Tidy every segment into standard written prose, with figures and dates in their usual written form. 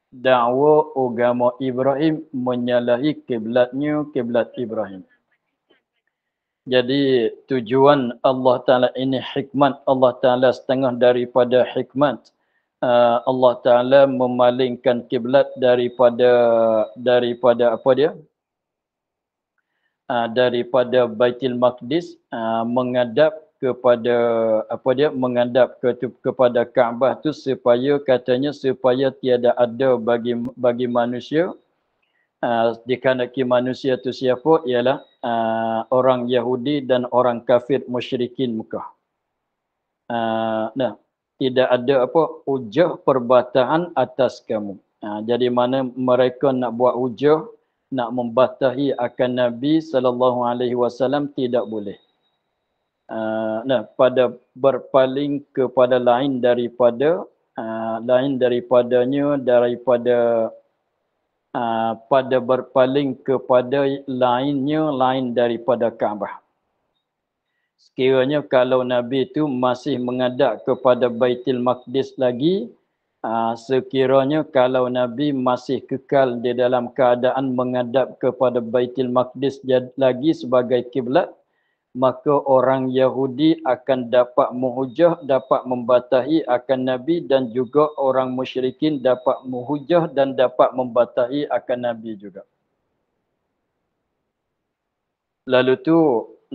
dakwa agama Ibrahim menyalahi kiblat Ibrahim. Jadi tujuan Allah Ta'ala ini hikmat Allah Ta'ala, setengah daripada hikmat Allah Ta'ala memalingkan kiblat daripada apa dia? Daripada Baitul Maqdis menghadap kepada apa dia? Menghadap kepada Kaabah tu supaya katanya supaya tiada ada bagi manusia dikehendaki manusia tu siapa? Ialah orang Yahudi dan orang kafir musyrikin Mekah. Nah, tidak ada apa hujah perbatahan atas kamu. Jadi mana mereka nak buat hujah, nak membatahi akan Nabi sallallahu alaihi wasallam tidak boleh. Nah, pada berpaling kepada lain daripada pada berpaling kepada lain daripada Kaabah. Sekiranya kalau Nabi itu masih menghadap kepada Baitul Maqdis lagi, sekiranya kalau Nabi masih kekal di dalam keadaan menghadap kepada Baitul Maqdis lagi sebagai kiblat, maka orang Yahudi akan dapat menghujah, dapat membatahi akan Nabi, dan juga orang musyrikin dapat menghujah dan dapat membatahi akan Nabi juga. Lalu tu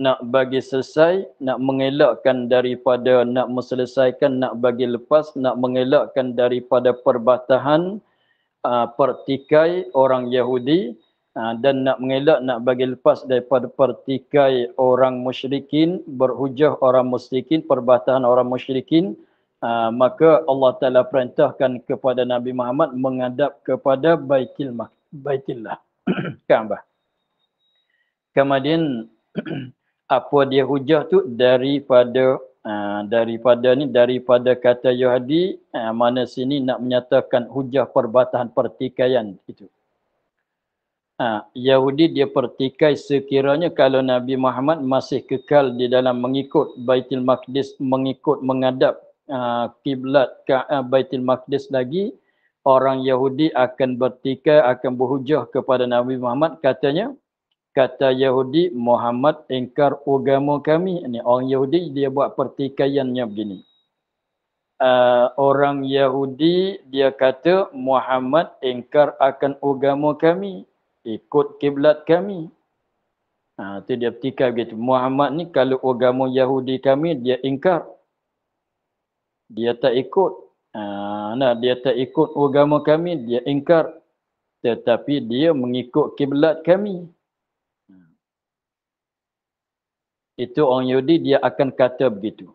nak bagi selesai, nak mengelakkan daripada nak menyelesaikan, nak bagi lepas, nak mengelakkan daripada perbatahan pertikai orang Yahudi dan nak mengelak, nak bagi lepas daripada pertikai orang musyrikin, berhujah orang musyrikin, perbatahan orang musyrikin, maka Allah Ta'ala perintahkan kepada Nabi Muhammad menghadap kepada Baitullah Kaabah. Kemudian apa dia hujah tu daripada kata Yahudi, mana sini nak menyatakan hujah perbatahan pertikaian itu. Yahudi dia pertikai sekiranya kalau Nabi Muhammad masih kekal di dalam mengikut Baitul Maqdis, mengikut menghadap kiblat Baitul Maqdis lagi, orang Yahudi akan bertikai, akan berhujah kepada Nabi Muhammad, katanya, kata Yahudi, Muhammad ingkar agama kami. Ini orang Yahudi dia buat pertikaiannya begini. Orang Yahudi dia kata Muhammad ingkar akan agama kami, ikut kiblat kami. Itu dia pertikai begitu. Muhammad ni kalau agama Yahudi kami dia ingkar, dia tak ikut. Dia tak ikut agama kami, dia ingkar, tetapi dia mengikut kiblat kami. Itu orang Yahudi dia akan kata begitu.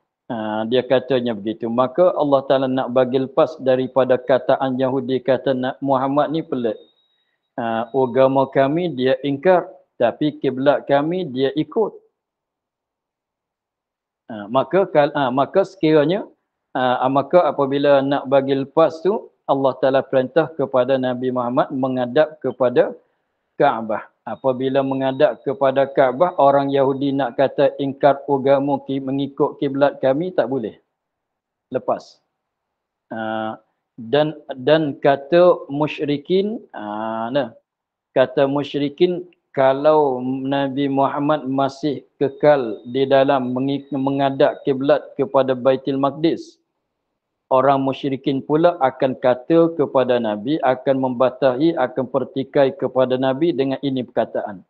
Dia katanya begitu. Maka Allah Ta'ala nak bagi lepas daripada kataan Yahudi kata Muhammad ni pelik. Agama kami dia ingkar, tapi kiblat kami dia ikut. Maka sekiranya maka apabila nak bagi lepas tu, Allah Ta'ala perintah kepada Nabi Muhammad menghadap kepada Kaabah. Apabila menghadap kepada Kaabah, orang Yahudi nak kata ingkar agama mengikut kiblat kami, tak boleh. Lepas. Dan kata musyrikin, kata musyrikin, kalau Nabi Muhammad masih kekal di dalam menghadap kiblat kepada Baitul Maqdis, orang musyrikin pula akan kata kepada Nabi, akan membatahi, akan pertikai kepada Nabi dengan ini perkataan.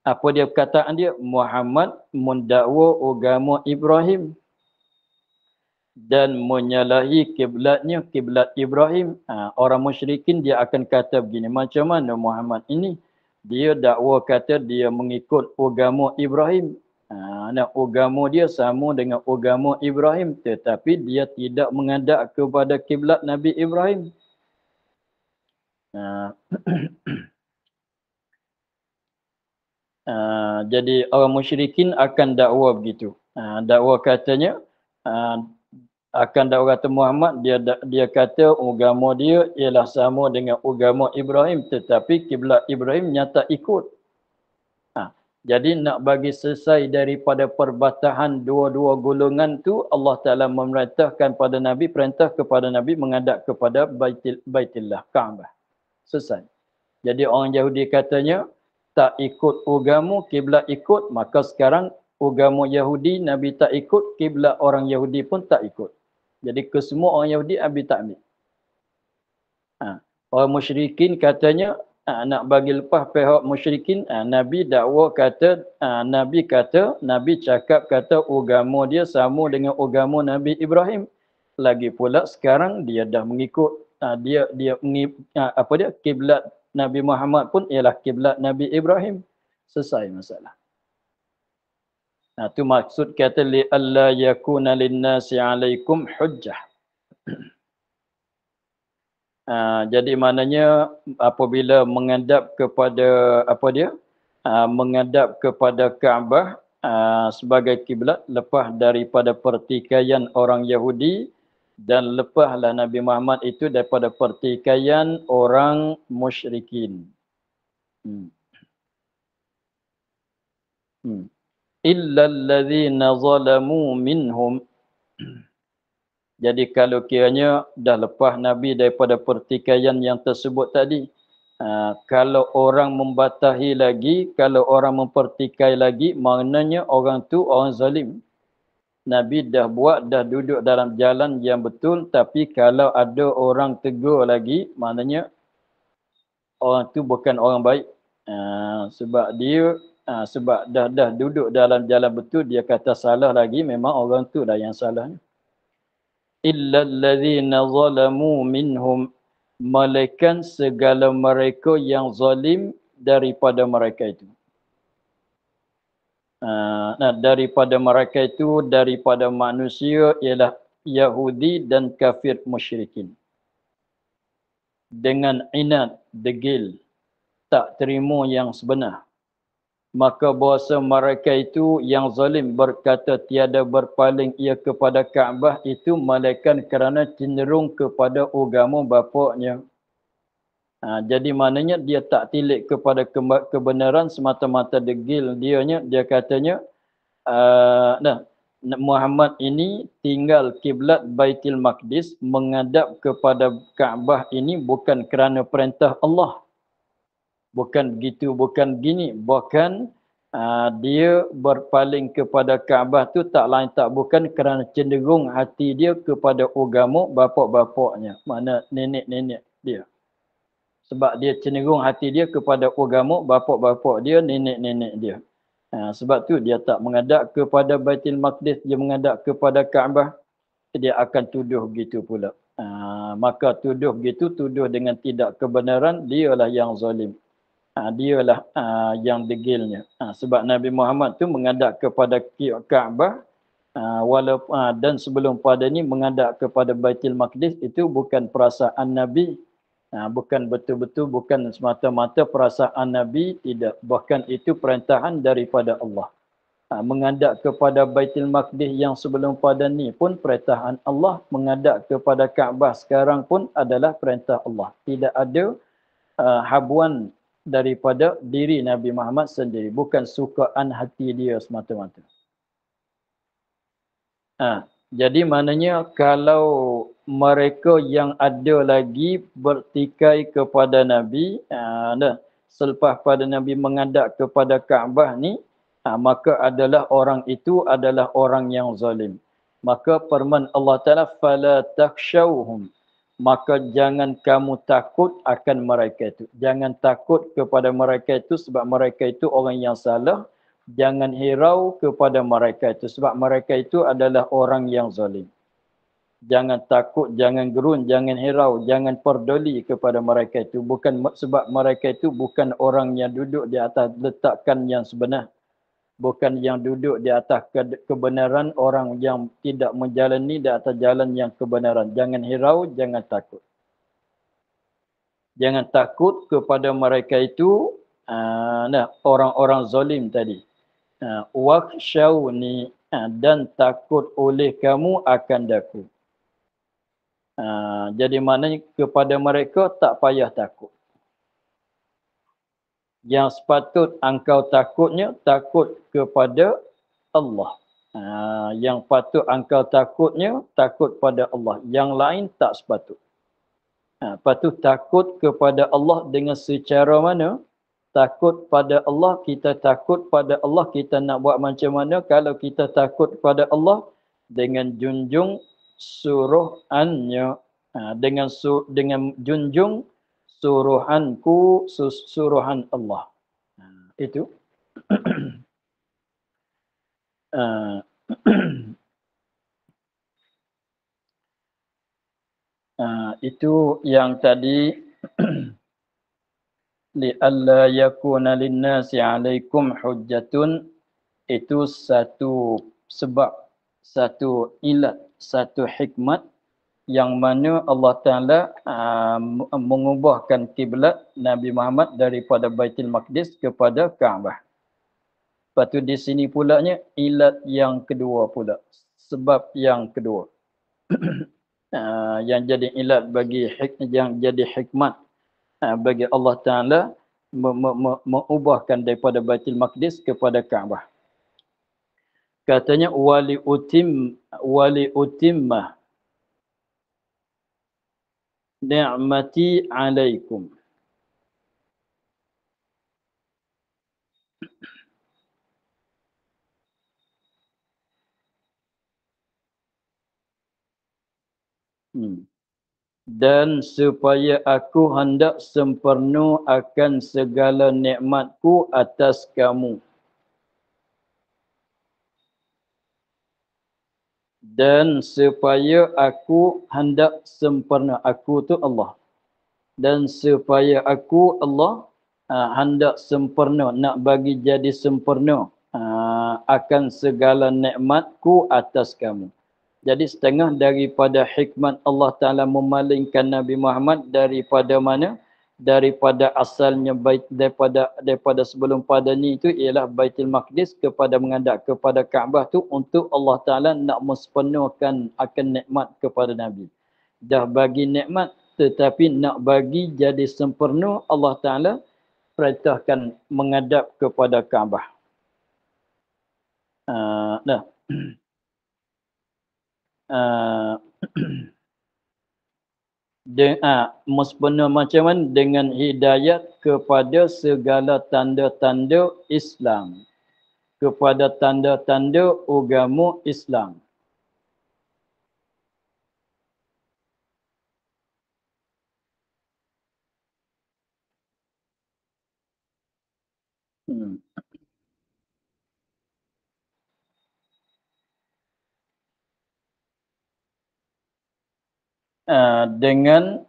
Apa dia perkataan dia? Muhammad mendakwa agama Ibrahim dan menyalahi kiblatnya, kiblat Ibrahim. Orang musyrikin dia akan kata begini, macam mana Muhammad ini? Dia dakwa kata dia mengikut agama Ibrahim. Agama dia sama dengan agama Ibrahim, tetapi dia tidak menghadap kepada kiblat Nabi Ibrahim. Jadi orang musyrikin akan dakwa begitu. Dakwa katanya, akan dakwa kata Muhammad, dia kata agama dia ialah sama dengan agama Ibrahim, tetapi kiblat Ibrahim nyata ikut. Jadi nak bagi selesai daripada perbatahan dua-dua golongan tu, Allah Ta'ala memerintahkan pada Nabi, perintah kepada Nabi menghadap kepada Baitillah, Kaabah. Selesai. Jadi orang Yahudi katanya, tak ikut agama, kiblat ikut, maka sekarang agama Yahudi, Nabi tak ikut, kiblat orang Yahudi pun tak ikut. Jadi kesemua orang Yahudi, Nabi tak ambil. Orang musyrikin katanya, nak bagi lepas pihak musyrikin, Nabi dakwa kata, Nabi cakap kata agama dia sama dengan agama Nabi Ibrahim. Lagi pula sekarang dia dah mengikut, kiblat Nabi Muhammad pun ialah kiblat Nabi Ibrahim. Selesai masalah. Itu maksud kata li alla yakuna linnasi alaikum hujjah. Jadi maknanya apabila menghadap kepada menghadap kepada Kaabah sebagai kiblat lepas daripada pertikaian orang Yahudi dan lepaslah Nabi Muhammad itu daripada pertikaian orang musyrikin. Illa allazina zalamu minhum. Jadi kalau kiranya dah lepas Nabi daripada pertikaian yang tersebut tadi, kalau orang membatahi lagi, kalau orang mempertikai lagi, maknanya orang tu orang zalim. Nabi dah buat, dah duduk dalam jalan yang betul, tapi kalau ada orang tegur lagi, maknanya orang tu bukan orang baik. Sebab dah duduk dalam jalan betul, dia kata salah lagi, memang orang tu dah yang salahnya. Illa allazina zalamu minhum, malaikat segala mereka yang zalim daripada mereka itu. Daripada mereka itu, daripada manusia ialah Yahudi dan kafir musyrikin. Dengan inat, degil, tak terima yang sebenar. Maka bahasa mereka itu yang zalim berkata tiada berpaling ia kepada Kaabah itu malaikat kerana cenderung kepada agama bapaknya. Jadi maknanya dia tak tilik kepada kebenaran semata-mata degil dia katanya Muhammad ini tinggal kiblat Baitul Maqdis menghadap kepada Kaabah ini bukan kerana perintah Allah. Bukan begitu, bukan begini. Bahkan dia berpaling kepada Kaabah tu tak lain tak bukan kerana cenderung hati dia kepada agama bapak-bapaknya. Mana nenek-nenek dia. Sebab dia cenderung hati dia kepada agama bapak-bapak dia, nenek-nenek dia. Sebab tu dia tak menghadap kepada Baitul Maqdis, dia menghadap kepada Kaabah. Dia akan tuduh begitu pula. Maka tuduh begitu, tuduh dengan tidak kebenaran, dialah yang zalim. Dialah yang degilnya. Sebab Nabi Muhammad tu menghadap kepada Kaabah dan sebelum pada ni menghadap kepada Baitul Maqdis itu bukan perasaan Nabi. Bukan betul-betul, bukan semata-mata perasaan Nabi, tidak. Bahkan itu perintahan daripada Allah. Menghadap kepada Baitul Maqdis yang sebelum pada ni pun perintahan Allah. Menghadap kepada Kaabah sekarang pun adalah perintah Allah. Tidak ada habuan daripada diri Nabi Muhammad sendiri. Bukan sukaan hati dia semata-mata. Jadi maknanya kalau mereka yang ada lagi bertikai kepada Nabi, selepas pada Nabi menghadap kepada Kaabah ni, maka adalah orang itu adalah orang yang zalim. Maka firman Allah Ta'ala, فَلَا تَخْشَوْهُمْ, maka jangan kamu takut akan mereka itu. Jangan takut kepada mereka itu sebab mereka itu orang yang salah. Jangan hirau kepada mereka itu sebab mereka itu adalah orang yang zalim. Jangan takut, jangan gerun, jangan hirau, jangan peduli kepada mereka itu. Bukan sebab mereka itu bukan orang yang duduk di atas letakkan yang sebenar. Bukan yang duduk di atas kebenaran, orang yang tidak menjalani di atas jalan yang kebenaran. Jangan hirau, jangan takut. Jangan takut kepada mereka itu, orang-orang zalim tadi. Wakhshawni, dan takut oleh kamu akan daku. Jadi maknanya kepada mereka tak payah takut. Yang sepatut engkau takutnya, takut kepada Allah. Yang patut engkau takutnya, takut pada Allah. Yang lain tak sepatut. Patut takut kepada Allah dengan secara mana? Takut pada Allah, kita takut pada Allah, kita nak buat macam mana? Kalau kita takut pada Allah, dengan junjung suruhannya. Dengan junjung suruhanku, suruhan Allah. Itu. Uh, itu yang tadi li'alla yakuna linnasi 'alaikum hujjatun, itu satu sebab, satu ilat, satu hikmat yang mana Allah Ta'ala mengubahkan kiblat Nabi Muhammad daripada Baitul Maqdis kepada Kaabah. Lepas tu di sini pulanya ilat yang kedua pula, sebab yang kedua. Yang jadi ilat bagi yang jadi hikmat bagi Allah Ta'ala mengubahkan daripada Baitul Maqdis kepada Kaabah. Katanya wali utimmah ni'mati 'alaikum. Dan supaya aku hendak sempurna akan segala nikmatku atas kamu. Dan supaya aku hendak sempurna, aku tu Allah. Dan supaya aku Allah hendak sempurna, nak bagi jadi sempurna akan segala nikmatku atas kamu. Jadi setengah daripada hikmat Allah Ta'ala memalingkan Nabi Muhammad daripada mana? Daripada asalnya daripada sebelum pada ni itu ialah Baitul Maqdis kepada menghadap kepada Kaabah tu untuk Allah Ta'ala nak mensempurnakan akan nikmat kepada Nabi. Dah bagi nikmat tetapi nak bagi jadi sempurna Allah Ta'ala perintahkan menghadap kepada Kaabah. Dah. Mensempurna macam mana? Dengan hidayat kepada segala tanda-tanda Islam. Kepada tanda-tanda agama Islam. Dengan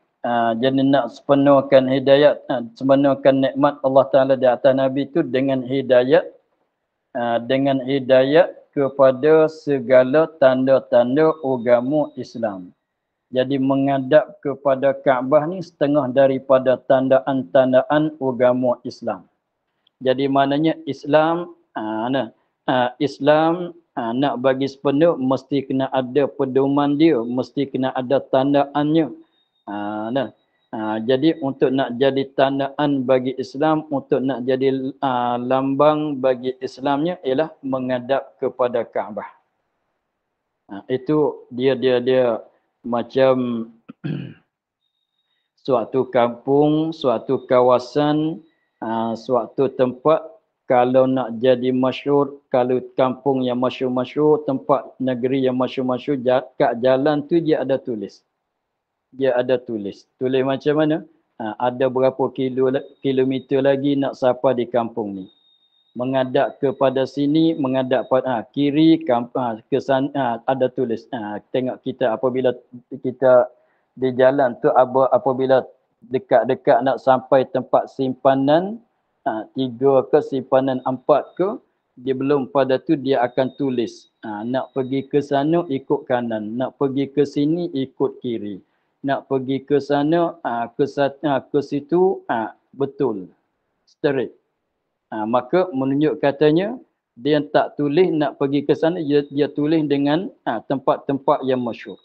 jadi nak sempurnakan hidayat, sempurnakan nikmat Allah Ta'ala di atas Nabi itu dengan hidayat kepada segala tanda-tanda agama Islam. Jadi menghadap kepada Kaabah ni setengah daripada tandaan-tandaan agama Islam. Jadi maknanya Islam Islam nak bagi sempurna mesti kena ada pedoman dia, mesti kena ada tandaannya. Jadi untuk nak jadi tandaan bagi Islam, untuk nak jadi lambang bagi Islamnya ialah menghadap kepada Kaabah. Itu dia macam suatu kampung, suatu kawasan, suatu tempat kalau nak jadi masyhur, kalau kampung yang masyhur-masyhur, tempat negeri yang masyhur-masyhur, kat jalan tu dia ada tulis. Dia ada tulis. Tulis macam mana? Ada berapa kilometer lagi nak sampai di kampung ni. Menghadap kepada sini, menghadap pada kiri, ke sana, ada tulis. Tengok kita apabila kita di jalan tu, apabila dekat-dekat nak sampai tempat simpanan, 3 ke simpanan 4 ke, dia belum pada tu dia akan tulis. Nak pergi ke sana ikut kanan, nak pergi ke sini ikut kiri. Nak pergi ke sana, ke situ, betul. Straight. Maka menunjuk katanya, dia tak tulis nak pergi ke sana, dia tulis dengan tempat-tempat yang masyhur.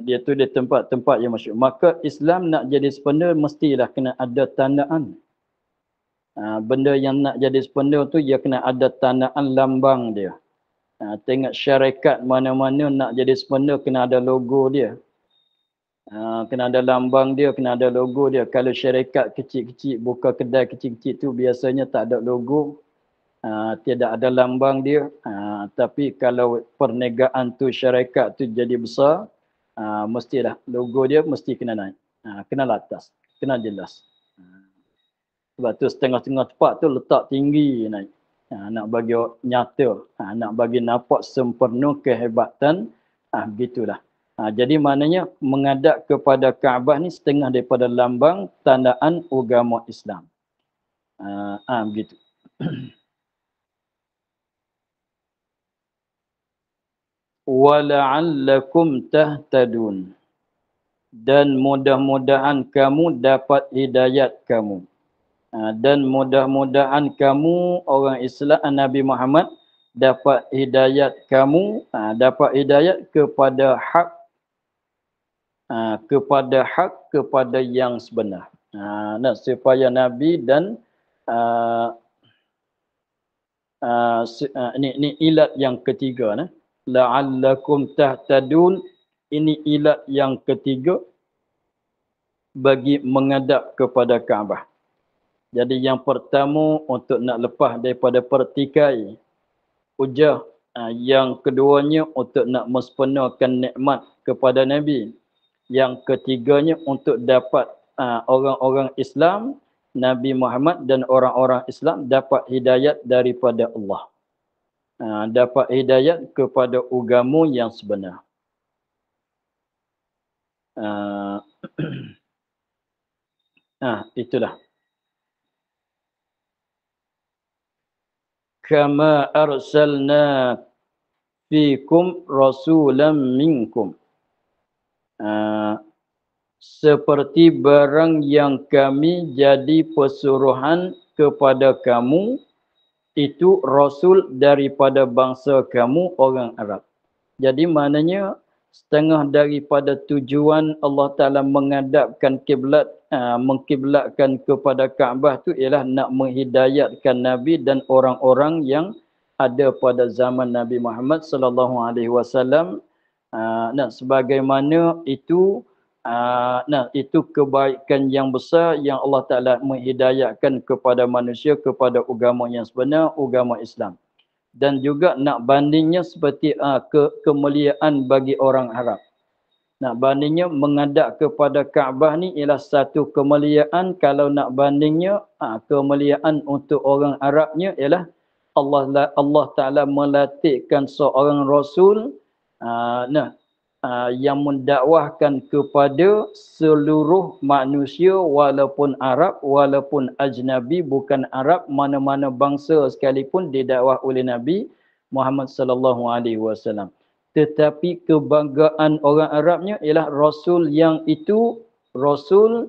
Dia tulis tempat-tempat yang masyhur. Maka Islam nak jadi sempurna, mestilah kena ada tandaan. Benda yang nak jadi sempurna tu dia kena ada tandaan lambang dia. Tengok syarikat mana-mana nak jadi sempurna kena ada logo dia. Kena ada lambang dia, kena ada logo dia. Kalau syarikat kecil-kecil, buka kedai kecil-kecil tu biasanya tak ada logo. Tidak ada lambang dia. Tapi kalau perniagaan tu, syarikat tu jadi besar, mestilah logo dia mesti kena naik. Kena latas, kena jelas. Sebab tu setengah-setengah tempat tu letak tinggi naik. Nak bagi nyata, nak bagi nampak sempurna kehebatan, begitulah. Jadi maknanya menghadap kepada Kaabah ni setengah daripada lambang tandaan agama Islam. Begitu. Wala'allakum tahtadun. Dan mudah-mudahan kamu dapat hidayat kamu. Dan mudah-mudahan kamu orang Islam Nabi Muhammad dapat hidayat kamu, dapat hidayat kepada hak, kepada yang sebenar. Supaya Nabi dan ini ilat yang ketiga, la'allakum tahtadun, ini ilat yang ketiga bagi menghadap kepada Kaabah. Jadi yang pertama untuk nak lepas daripada pertikai hujah, yang keduanya untuk nak mensempurnakan nikmat kepada Nabi. Yang ketiganya untuk dapat orang-orang Islam, Nabi Muhammad dan orang-orang Islam dapat hidayat daripada Allah. Dapat hidayat kepada agama yang sebenar. Itulah. Kama arsalna fikum rasulan minkum. Seperti barang yang kami jadi pesuruhan kepada kamu, itu rasul daripada bangsa kamu orang Arab. Jadi maknanya setengah daripada tujuan Allah Ta'ala menghadapkan kiblat, mengkiblatkan kepada Kaabah tu ialah nak menghidayatkan Nabi dan orang-orang yang ada pada zaman Nabi Muhammad sallallahu alaihi wasallam. Sebagaimana itu itu kebaikan yang besar yang Allah Ta'ala menghidayatkan kepada manusia kepada agama yang sebenar, agama Islam. Dan juga nak bandingnya seperti kemuliaan bagi orang Arab. Nak bandingnya menghadap kepada Kaabah ni ialah satu kemuliaan. Kalau nak bandingnya kemuliaan untuk orang Arabnya ialah Allah Ta'ala melatihkan seorang Rasul yang mendakwahkan kepada seluruh manusia walaupun Arab, walaupun ajnabi, bukan Arab, mana-mana bangsa sekalipun didakwah oleh Nabi Muhammad sallallahu alaihi wasallam. Tetapi kebanggaan orang Arabnya ialah Rasul yang itu Rasul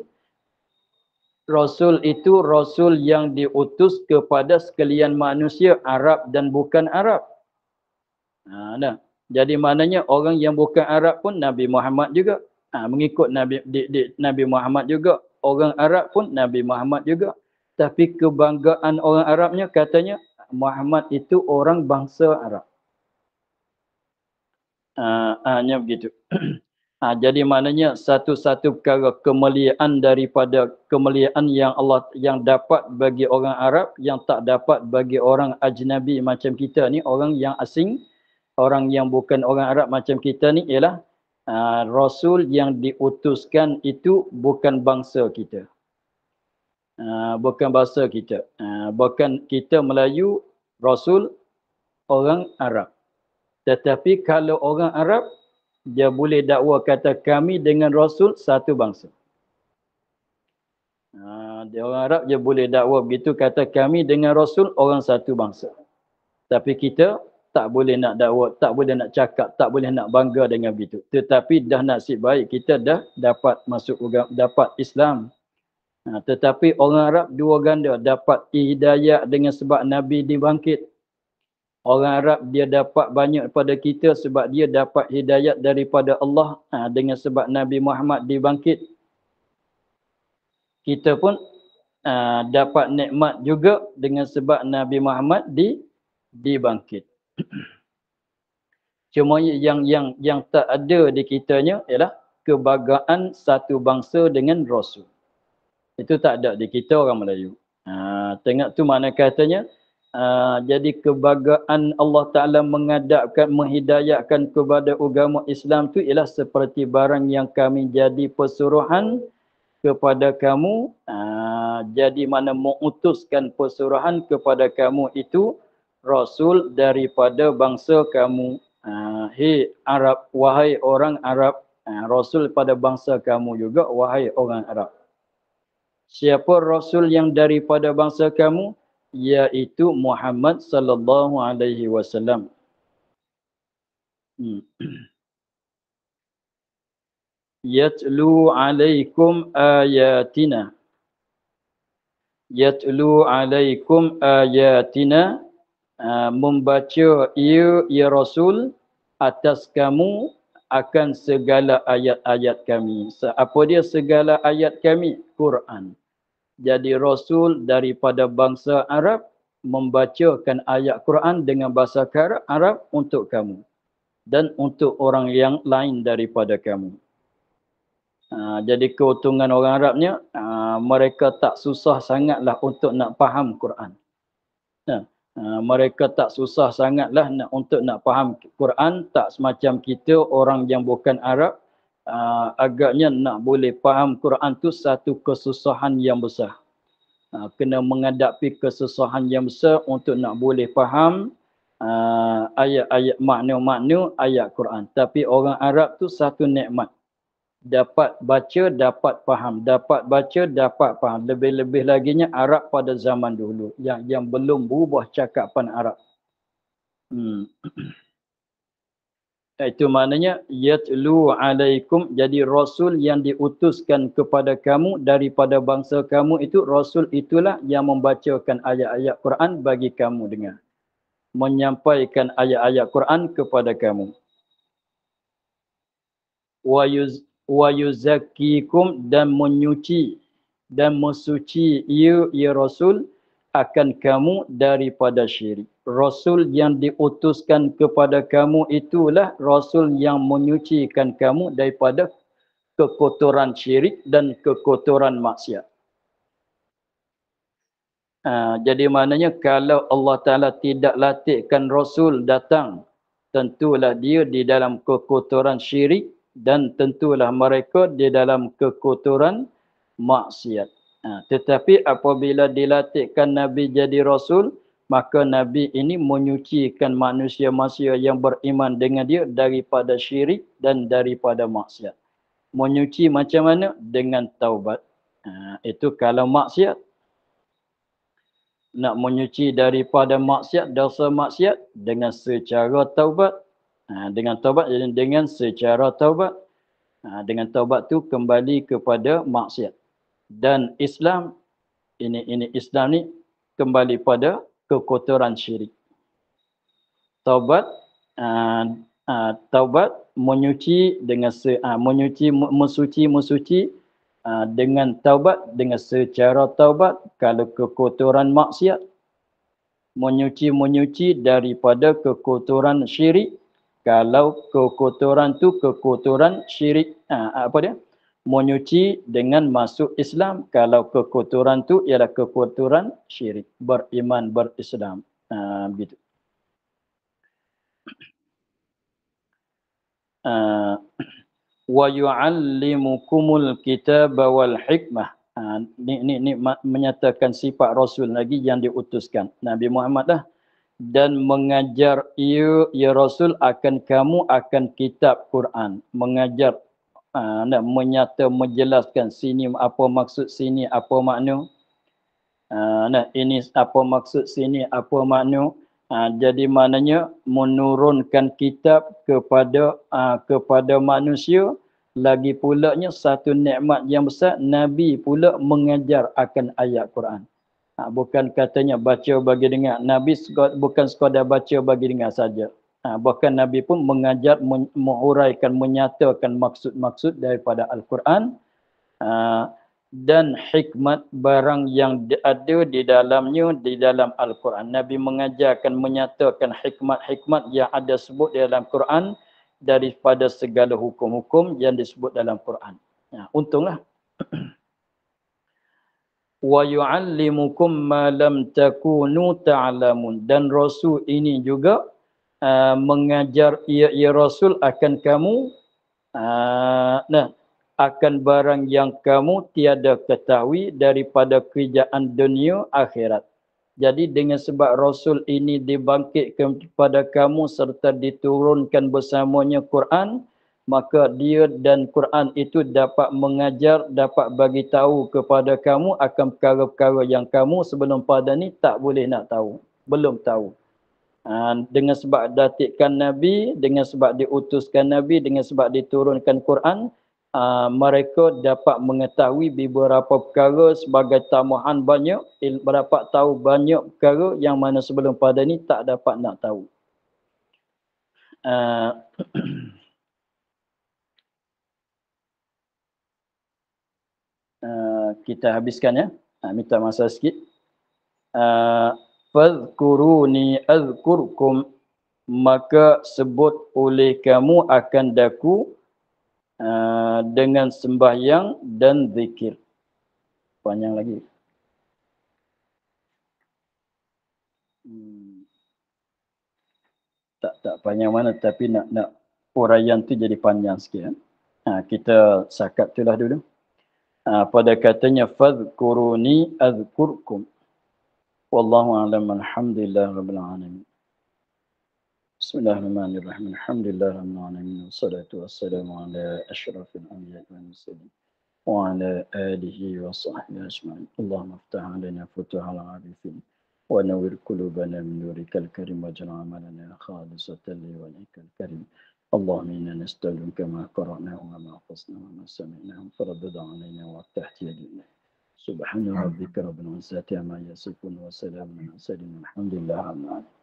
yang diutus kepada sekalian manusia Arab dan bukan Arab. Jadi maknanya orang yang bukan Arab pun Nabi Muhammad juga. Mengikut Nabi Muhammad juga. Orang Arab pun Nabi Muhammad juga. Tapi kebanggaan orang Arabnya katanya Muhammad itu orang bangsa Arab. Hanya begitu. Jadi maknanya satu-satu perkara kemuliaan daripada kemuliaan yang Allah yang dapat bagi orang Arab yang tak dapat bagi orang ajnabi macam kita ni, orang yang asing. Orang yang bukan orang Arab macam kita ni ialah Rasul yang diutuskan itu bukan bangsa kita. Bukan bangsa kita. Bukan kita Melayu, Rasul orang Arab. Tetapi kalau orang Arab, dia boleh dakwa kata kami dengan Rasul satu bangsa. Dia orang Arab, dia boleh dakwa begitu kata kami dengan Rasul orang satu bangsa. Tapi kita tak boleh nak dakwa, tak boleh nak cakap, tak boleh nak bangga dengan begitu. Tetapi dah nasib baik kita dah dapat masuk dapat Islam. Tetapi orang Arab dua ganda dapat hidayah dengan sebab Nabi dibangkit. Orang Arab dia dapat banyak daripada kita sebab dia dapat hidayah daripada Allah dengan sebab Nabi Muhammad dibangkit. Kita pun dapat nikmat juga dengan sebab Nabi Muhammad dibangkit. Cuma yang tak ada di kitanya ialah kebanggaan satu bangsa dengan Rasul. Itu tak ada di kita orang Melayu. Tengok tu mana katanya, jadi kebanggaan Allah Ta'ala mengadapkan, menghidayahkan kepada agama Islam tu ialah seperti barang yang kami jadi pesuruhan kepada kamu. Jadi mana mengutuskan pesuruhan kepada kamu itu Rasul daripada bangsa kamu. Hei Arab, wahai orang Arab. Rasul pada bangsa kamu juga, wahai orang Arab. Siapa Rasul yang daripada bangsa kamu? Iaitu Muhammad sallallahu alaihi wasallam. Yatlu alaikum ayatina. Yatlu alaikum ayatina. Membaca ia Rasul atas kamu akan segala ayat-ayat kami. Apa dia segala ayat kami? Quran. Jadi Rasul daripada bangsa Arab membacakan ayat Quran dengan bahasa Arab untuk kamu dan untuk orang yang lain daripada kamu. Jadi keuntungan orang Arabnya, mereka tak susah sangatlah untuk nak faham Quran. Mereka tak susah sangatlah untuk nak faham Quran, tak semacam kita orang yang bukan Arab. Agaknya nak boleh faham Quran tu satu kesusahan yang besar. Kena menghadapi kesusahan yang besar untuk nak boleh faham ayat-ayat, makna-makna ayat Quran. Tapi orang Arab tu satu nikmat. Dapat baca, dapat faham. Dapat baca, dapat faham. Lebih-lebih laginya Arab pada zaman dulu. Yang belum berubah cakapan Arab. Itu maknanya yatlu alaikum, jadi Rasul yang diutuskan kepada kamu daripada bangsa kamu itu, Rasul itulah yang membacakan ayat-ayat Quran bagi kamu dengar. Menyampaikan ayat-ayat Quran kepada kamu. Wa yuzakkikum, dan menyuci dan mensuci ia Rasul akan kamu daripada syirik. Rasul yang diutuskan kepada kamu itulah Rasul yang menyucikan kamu daripada kekotoran syirik dan kekotoran maksiat. Jadi maknanya kalau Allah Ta'ala tidak latihkan Rasul datang, tentulah dia di dalam kekotoran syirik dan tentulah mereka di dalam kekotoran maksiat. Tetapi apabila dilatihkan Nabi jadi Rasul, maka Nabi ini menyucikan manusia-manusia yang beriman dengan dia daripada syirik dan daripada maksiat. Menyuci macam mana? Dengan taubat. Itu kalau maksiat. Nak menyuci daripada maksiat, dosa maksiat dengan secara taubat. Dengan taubat, jadi dengan secara taubat. Dengan taubat tu kembali kepada maksiat. Dan Islam, ini Islam ni kembali pada kekotoran syirik. Taubat, taubat menyuci dengan mensuci dengan taubat, dengan secara taubat. Kalau kekotoran maksiat, menyuci daripada kekotoran syirik. Kalau kekotoran tu kekotoran syirik, apa dia? Menyuci dengan masuk Islam. Kalau kekotoran tu ialah kekotoran syirik, beriman, berislam. Begitu. Wa yu'allimukumul kitaba wal hikmah. Ni menyatakan sifat Rasul lagi yang diutuskan. Nabi Muhammad dah. Dan mengajar ia Rasul akan kamu akan kitab Quran. Mengajar, nak menjelaskan sini apa maksud sini, apa makna. Ini apa maksud sini, apa makna. Jadi maknanya menurunkan kitab kepada manusia. Lagi pulanya satu nikmat yang besar, Nabi pula mengajar akan ayat Quran. Bukan katanya baca bagi dengar. Nabi bukan sekadar baca bagi dengar saja. Bahkan Nabi pun mengajar, menghuraikan, menyatakan maksud-maksud daripada Al-Quran. dan hikmat barang yang ada di dalamnya di dalam Al-Quran. Nabi mengajarkan, menyatakan hikmat-hikmat yang ada sebut di dalam Quran daripada segala hukum-hukum yang disebut dalam Quran. Untunglah. Wa yu'allimukum ma lam takunu ta'lamun. Dan Rasul ini juga mengajar, ia Rasul akan kamu akan barang yang kamu tiada ketahui daripada kerjaan dunia akhirat. Jadi dengan sebab Rasul ini dibangkitkan kepada kamu serta diturunkan bersamanya Quran, maka dia dan Quran itu dapat mengajar, dapat bagi tahu kepada kamu akan perkara-perkara yang kamu sebelum pada ni tak boleh nak tahu, belum tahu. Dengan sebab datikan Nabi, dengan sebab diutuskan Nabi, dengan sebab diturunkan Quran, mereka dapat mengetahui beberapa perkara sebagai tambahan banyak, dapat tahu banyak perkara yang mana sebelum pada ni tak dapat nak tahu. Kita habiskan ya. Minta masa sikit. Fadhkuruni azkurkum, maka sebut oleh kamu akan daku dengan sembahyang dan zikir. Panjang lagi. Tak panjang mana, tapi nak uraian tu jadi panjang sikit. Kita sakat itulah dulu. Pada katanya fadhkuruni azkurkum. Wallahu a'lam, alhamdulillah rabbil alamin. Bismillahirrahmanirrahim. Alhamdulillah rabbil alamin. Wassalatu wassalamu ala asyrafil anbiya'i wal mursalin wa ala alihi wa sahbihi ajma'in. Allahumma iftah 'alaina futuhal 'arifin wa nawwir qulubana min nurikal karim waj'al 'amalana khalisatan liwajhikal karim. Allahumma inna nas'aluka ma qara'nahu wa ma hafaznahu wa ma sami'nahu faraddid 'alaina wa aftah yadina. Subhana rabbika rabbil izzati amma yasifun wa salamun 'alal mursalin walhamdulillahi rabbil alamin.